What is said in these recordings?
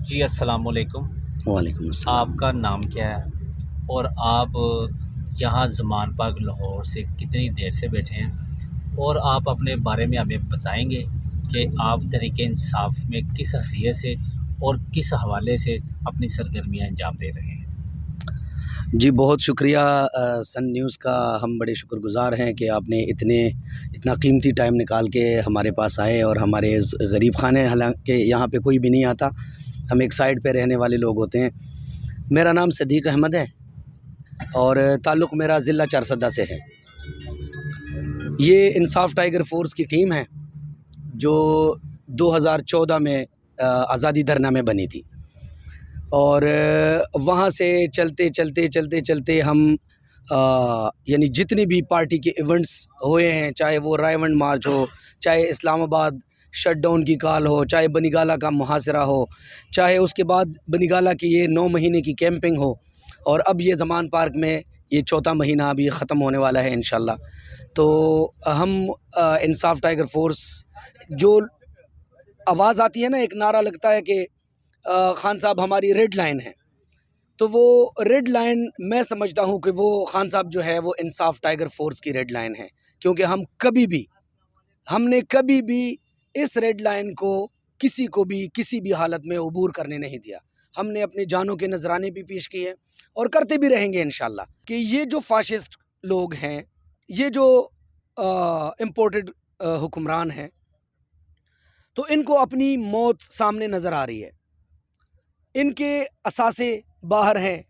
جی السلام علیکم۔ وعلیکم السلام۔ آپ کا نام کیا ہے اور آپ یہاں زمان پاک لاہور سے کتنی دیر سے بیٹھے ہیں، اور آپ اپنے بارے میں ہمیں بتائیں گے کہ آپ تحریک انصاف میں کس حیثیت سے اور کس حوالے سے اپنی سرگرمیاں انجام دے رہے ہیں؟ جی بہت شکریہ سن نیوز کا، ہم بڑے شکر گزار ہیں کہ آپ نے اتنا قیمتی ٹائم نکال کے ہمارے پاس آئے، اور ہمارے اس غریب خانے، حالانکہ یہاں پہ کوئی بھی نہیں آتا، ہم ایک سائڈ پہ رہنے والے لوگ ہوتے ہیں۔ میرا نام صدیق احمد ہے اور تعلق میرا ضلع چارسدہ سے ہے۔ یہ انصاف ٹائیگر فورس کی ٹیم ہے جو 2014 میں آزادی دھرنا میں بنی تھی، اور وہاں سے چلتے ہم یعنی جتنی بھی پارٹی کے ایونٹس ہوئے ہیں، چاہے وہ رائے ونڈ مارچ ہو، چاہے اسلام آباد شٹ ڈاؤن کی کال ہو، چاہے بنی گالہ کا محاصرہ ہو، چاہے اس کے بعد بنی گالہ کی یہ 9 مہینے کی کیمپنگ ہو، اور اب یہ زمان پارک میں یہ 4تھا مہینہ ابھی ختم ہونے والا ہے انشاءاللہ۔ تو ہم انصاف ٹائیگر فورس، جو آواز آتی ہے نا، ایک نعرہ لگتا ہے کہ خان صاحب ہماری ریڈ لائن ہے، تو وہ ریڈ لائن میں سمجھتا ہوں کہ وہ خان صاحب جو ہے وہ انصاف ٹائیگر فورس کی ریڈ لائن ہے، کیونکہ ہم نے کبھی بھی اس ریڈ لائن کو کسی بھی حالت میں عبور کرنے نہیں دیا۔ ہم نے اپنی جانوں کے نذرانے بھی پیش کیے اور کرتے بھی رہیں گے انشاءاللہ۔ کہ یہ جو فاشسٹ لوگ ہیں، یہ جو امپورٹڈ حکمران ہیں، تو ان کو اپنی موت سامنے نظر آ رہی ہے، ان کے اثاثے باہر ہیں،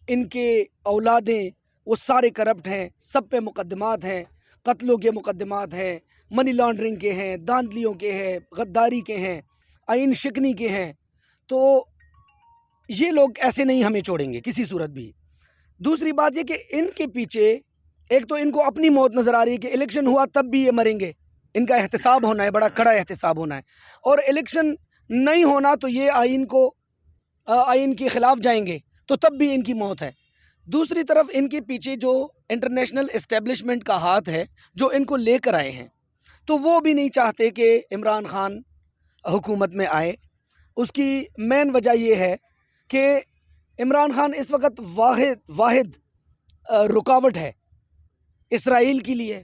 ان کے اولادیں وہ سارے کرپٹ ہیں، سب پہ مقدمات ہیں، قتلوں کے مقدمات ہیں، منی لانڈرنگ کے ہیں، داندلیوں کے ہیں، غداری کے ہیں، آئین شکنی کے ہیں۔ تو یہ لوگ ایسے نہیں ہمیں چھوڑیں گے کسی صورت بھی۔ دوسری بات یہ کہ ان کے پیچھے ایک تو ان کو اپنی موت نظر آ رہی ہے کہ الیکشن ہوا تب بھی یہ مریں گے، ان کا احتساب ہونا ہے، بڑا کڑا احتساب ہونا ہے، اور الیکشن نہیں ہونا تو یہ آئین کے خلاف جائیں گے تو تب بھی ان کی موت ہے۔ دوسری طرف ان کے پیچھے جو انٹرنیشنل اسٹیبلشمنٹ کا ہاتھ ہے، جو ان کو لے کر آئے ہیں، تو وہ بھی نہیں چاہتے کہ عمران خان حکومت میں آئے۔ اس کی مین وجہ یہ ہے کہ عمران خان اس وقت واحد رکاوٹ ہے اسرائیل کے لیے،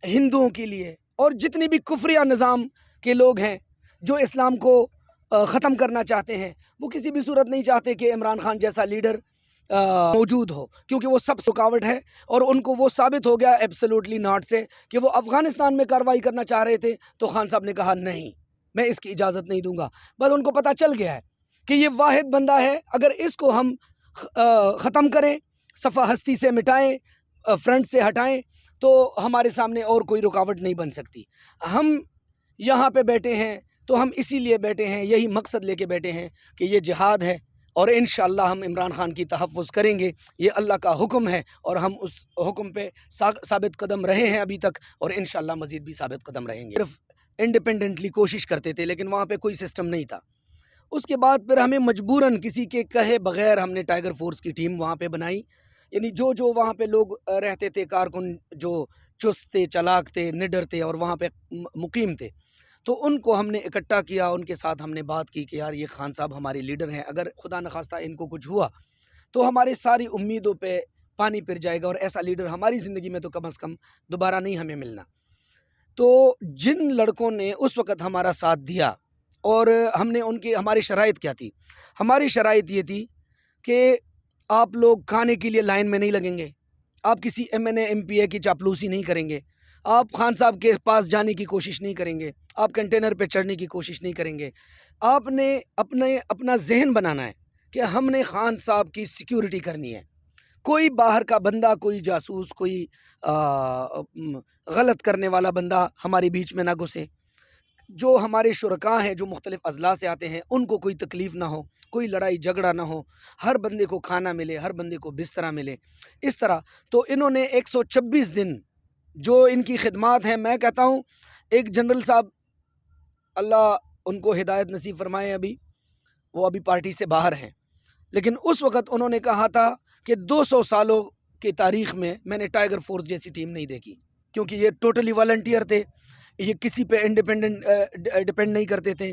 ہندوؤں کے لیے، اور جتنی بھی کفریہ نظام کے لوگ ہیں جو اسلام کو ختم کرنا چاہتے ہیں، وہ کسی بھی صورت نہیں چاہتے کہ عمران خان جیسا لیڈر موجود ہو، کیونکہ وہ سب رکاوٹ ہے، اور ان کو وہ ثابت ہو گیا ایبسلوٹلی ناٹ سے کہ وہ افغانستان میں کارروائی کرنا چاہ رہے تھے، تو خان صاحب نے کہا نہیں، میں اس کی اجازت نہیں دوں گا۔ بس ان کو پتہ چل گیا ہے کہ یہ واحد بندہ ہے، اگر اس کو ہم ختم کریں، صفحہ ہستی سے مٹائیں، فرنٹ سے ہٹائیں، تو ہمارے سامنے اور کوئی رکاوٹ نہیں بن سکتی۔ ہم یہاں پہ بیٹھے ہیں تو ہم اسی لیے بیٹھے ہیں، یہی مقصد لے کے بیٹھے ہیں کہ یہ جہاد ہے، اور انشاءاللہ ہم عمران خان کی تحفظ کریں گے۔ یہ اللہ کا حکم ہے، اور ہم اس حکم پہ ثابت قدم رہے ہیں ابھی تک، اور انشاءاللہ مزید بھی ثابت قدم رہیں گے۔ صرف انڈیپینڈنٹلی کوشش کرتے تھے، لیکن وہاں پہ کوئی سسٹم نہیں تھا۔ اس کے بعد پھر ہمیں مجبوراً کسی کے کہے بغیر ہم نے ٹائیگر فورس کی ٹیم وہاں پہ بنائی، یعنی جو وہاں پہ لوگ رہتے تھے، کارکن جو چست تھے، چالاک تھے، نڈر تھے، اور وہاں پہ مقیم تھے، تو ان کو ہم نے اکٹھا کیا، ان کے ساتھ ہم نے بات کی کہ یار یہ خان صاحب ہمارے لیڈر ہیں، اگر خدا نخواستہ ان کو کچھ ہوا تو ہماری ساری امیدوں پہ پانی پھر جائے گا، اور ایسا لیڈر ہماری زندگی میں تو کم از کم دوبارہ نہیں ہمیں ملنا۔ تو جن لڑکوں نے اس وقت ہمارا ساتھ دیا، اور ہم نے ہماری شرائط کیا تھی؟ ہماری شرائط یہ تھی کہ آپ لوگ کھانے کے لیے لائن میں نہیں لگیں گے، آپ کسی M N A M P A کی چاپلوسی نہیں کریں گے، آپ خان صاحب کے پاس جانے کی کوشش نہیں کریں گے، آپ کنٹینر پہ چڑھنے کی کوشش نہیں کریں گے۔ آپ نے اپنا ذہن بنانا ہے کہ ہم نے خان صاحب کی سیکیورٹی کرنی ہے، کوئی باہر کا بندہ، کوئی جاسوس، کوئی غلط کرنے والا بندہ ہمارے بیچ میں نہ گھسے۔ جو ہمارے شرکاء ہیں جو مختلف اضلاع سے آتے ہیں، ان کو کوئی تکلیف نہ ہو، کوئی لڑائی جھگڑا نہ ہو، ہر بندے کو کھانا ملے، ہر بندے کو بستر ملے، اس طرح۔ تو انہوں نے 126 دن جو ان کی خدمات ہیں، میں کہتا ہوں ایک جنرل صاحب، اللہ ان کو ہدایت نصیب فرمائے، وہ ابھی پارٹی سے باہر ہیں، لیکن اس وقت انہوں نے کہا تھا کہ 200 سالوں کی تاریخ میں نے ٹائیگر فورس جیسی ٹیم نہیں دیکھی، کیونکہ یہ ٹوٹلی والنٹیئر تھے، یہ کسی پہ ڈیپینڈ نہیں کرتے تھے،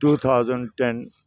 2010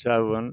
7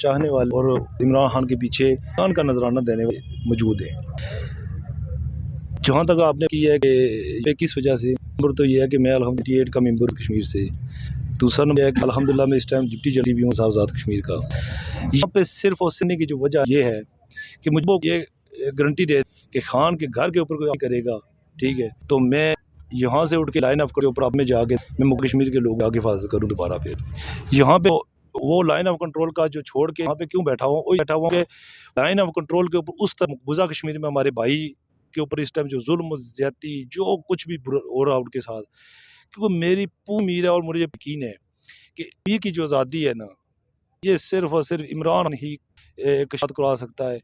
چاہنے والے اور عمران خان کے پیچھے خان کا نذرانہ دینے والے موجود ہیں. جہاں تک آپ نے کی ہے کہ کس وجہ سے، نمبر تو یہ ہے کہ میں الحمد کا ممبر کشمیر سے. دوسرا نمبر ہے کہ الحمدللہ میں اس ٹائم ڈپٹی جنرل بھی ہوں صاحبزاد کشمیر کا. یہاں پہ صرف اور سننے کی جو وجہ یہ ہے کہ مجھ کو یہ گارنٹی دے کہ خان کے گھر کے اوپر کوئی کرے گا، ٹھیک ہے، تو میں یہاں سے اٹھ کے لائن آف کے اوپر اب میں جا کے میں کشمیر کے لوگ آگے حفاظت کروں دوبارہ. پھر یہاں پہ وہ لائن آف کنٹرول کا جو چھوڑ کے یہاں پہ کیوں بیٹھا ہوں، وہی بیٹھا ہوں کہ لائن آف کنٹرول کے اوپر اس طرح مقبوضہ کشمیر میں ہمارے بھائی کے اوپر اس ٹائم جو ظلم و زیادتی جو کچھ بھی ہو رہا ان کے ساتھ، کیونکہ میری پوری امید ہے اور مجھے یقین ہے کہ یہ کی جو آزادی ہے نا، یہ صرف اور صرف عمران ہی کشاد کروا سکتا ہے.